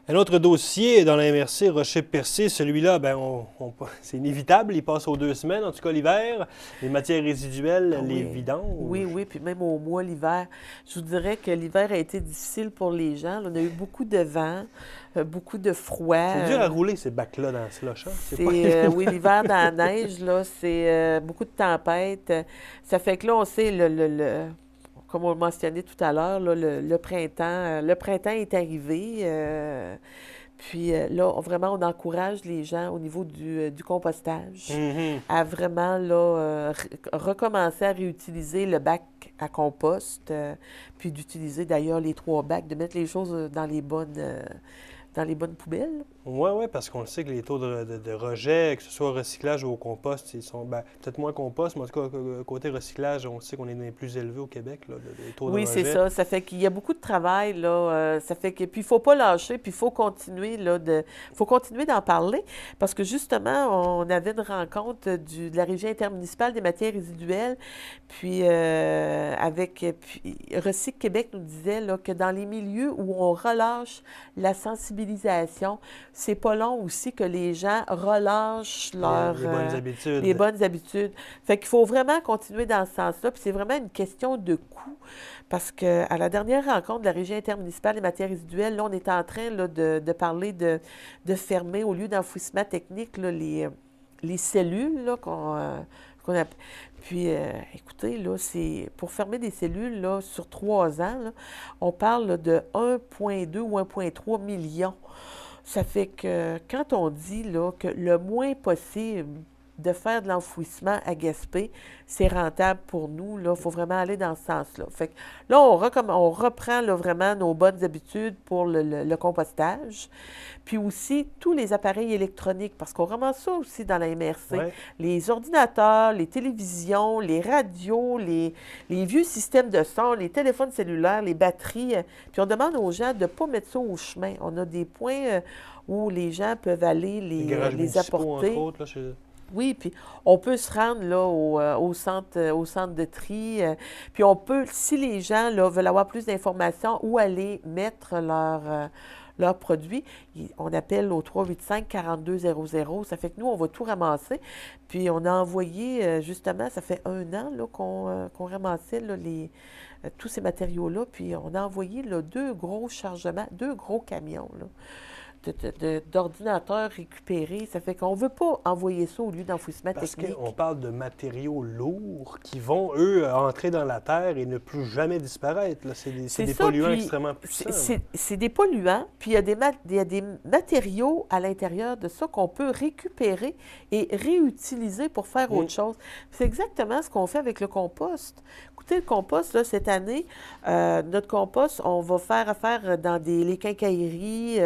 Un autre dossier dans la MRC, Rocher-Percé, celui-là, c'est inévitable, il passe aux 2 semaines, en tout cas l'hiver. Les matières résiduelles, Ah les oui, oui, vidanges. oui, puis même au mois, l'hiver. Je vous dirais que l'hiver a été difficile pour les gens. Là, on a eu beaucoup de vent, beaucoup de froid. C'est dur à rouler ces bacs-là dans le slush, hein? C'est pas C'est, évident. oui, l'hiver dans la neige, là, c'est beaucoup de tempêtes. Ça fait que là, on sait, comme on le mentionnait tout à l'heure, là, le printemps est arrivé. Puis là, vraiment, on encourage les gens au niveau du compostage Mhm. à vraiment là, recommencer à réutiliser le bac à compost, puis d'utiliser d'ailleurs les 3 bacs, de mettre les choses dans les bonnes poubelles. Oui, oui, parce qu'on le sait que les taux de rejet, que ce soit au recyclage ou au compost, ils sont peut-être moins compost, mais en tout cas, côté recyclage, on sait qu'on est dans les plus élevés au Québec, là, des taux de Oui, c'est rejet. ça. Ça fait qu'il y a beaucoup de travail, là. Ça fait que, puis il faut pas lâcher, puis il faut continuer, là, faut continuer d'en parler, parce que justement, on avait une rencontre de la Régie intermunicipale des matières résiduelles, puis puis Recyc Québec nous disait, là, que dans les milieux où on relâche la sensibilisation, c'est pas long aussi que les gens relâchent Les bonnes les habitudes. bonnes habitudes. Fait qu'il faut vraiment continuer dans ce sens-là, puis c'est vraiment une question de coût. Parce qu'à la dernière rencontre de la Régie intermunicipale des matières résiduelles, là, on est en train là, de parler de fermer, au lieu d'enfouissement technique, là, les cellules là, qu'on a. Puis, écoutez, là, c'est pour fermer des cellules là, sur 3 ans, là, on parle là, de 1,2 ou 1,3 million. Ça fait que quand on dit là, que le moins possible de faire de l'enfouissement à Gaspé, c'est rentable pour nous. Il faut vraiment aller dans ce sens-là. Fait que là, on reprend là, vraiment nos bonnes habitudes pour le compostage. Puis aussi, tous les appareils électroniques, parce qu'on ramasse ça aussi dans la MRC. Ouais. Les ordinateurs, les télévisions, les radios, les vieux systèmes de son, les téléphones cellulaires, les batteries. Puis on demande aux gens de ne pas mettre ça au chemin. On a des points où les gens peuvent aller Les garages les municipaux, entre apporter. autres, là, Oui, puis on peut se rendre là au centre de tri. Puis on peut, si les gens là, veulent avoir plus d'informations, où aller mettre leurs produits, on appelle au 385-4200. Ça fait que nous, on va tout ramasser. Puis on a envoyé, justement, ça fait 1 an là, qu'on ramassait là, tous ces matériaux-là. Puis on a envoyé là, 2 gros chargements, 2 gros camions là, d'ordinateurs récupérés. Ça fait qu'on ne veut pas envoyer ça au lieu d'enfouissement parce technique. qu'on parle de matériaux lourds qui vont, eux, entrer dans la terre et ne plus jamais disparaître. Là. C'est C'est des ça, polluants puis extrêmement puissants. c'est des polluants, puis il y a des matériaux à l'intérieur de ça qu'on peut récupérer et réutiliser pour faire Mm. autre chose. C'est exactement ce qu'on fait avec le compost. Écoutez, le compost, là, cette année, notre compost, on va faire affaire dans les quincailleries,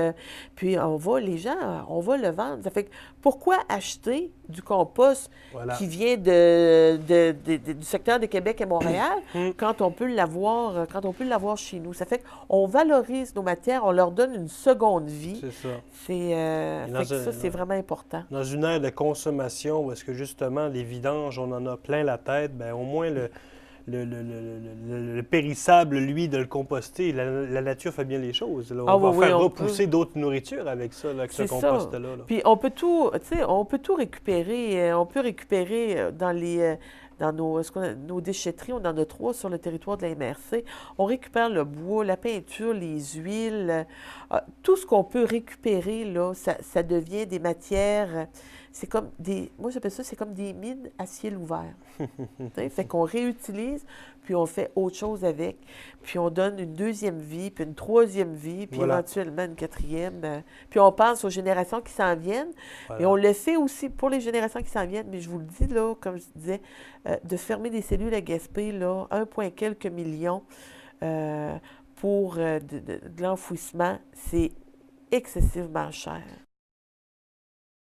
puis les gens, on va le vendre. Ça fait que pourquoi acheter du compost Voilà. qui vient du secteur de Québec et Montréal Mm. quand on peut l'avoir chez nous? Ça fait qu'on valorise nos matières, on leur donne une seconde vie. C'est ça. Et Fait que ça, c'est vraiment important. dans une ère de consommation où est-ce que justement les vidanges, on en a plein la tête, ben au moins le périssable, lui, de le composter, la nature fait bien les choses. Là. Ah On va oui, oui, faire on repousser peut. d'autres nourritures avec ça, là, avec ce C'est ça. compost-là. Là. Puis on peut tout, tu sais, on peut tout récupérer. On peut récupérer dans nos déchetteries. On en a 3 sur le territoire de la MRC. On récupère le bois, la peinture, les huiles. Tout ce qu'on peut récupérer, là, ça devient des matières. C'est comme moi j'appelle ça, c'est comme des mines à ciel ouvert. Fait qu'on réutilise, puis on fait autre chose avec, puis on donne une deuxième vie, puis une troisième vie, puis Voilà. éventuellement une quatrième. Puis on pense aux générations qui s'en viennent, et Voilà. on le fait aussi pour les générations qui s'en viennent, mais je vous le dis, là, comme je disais, de fermer des cellules à Gaspé, là, 1,quelques millions pour de l'enfouissement, c'est excessivement cher.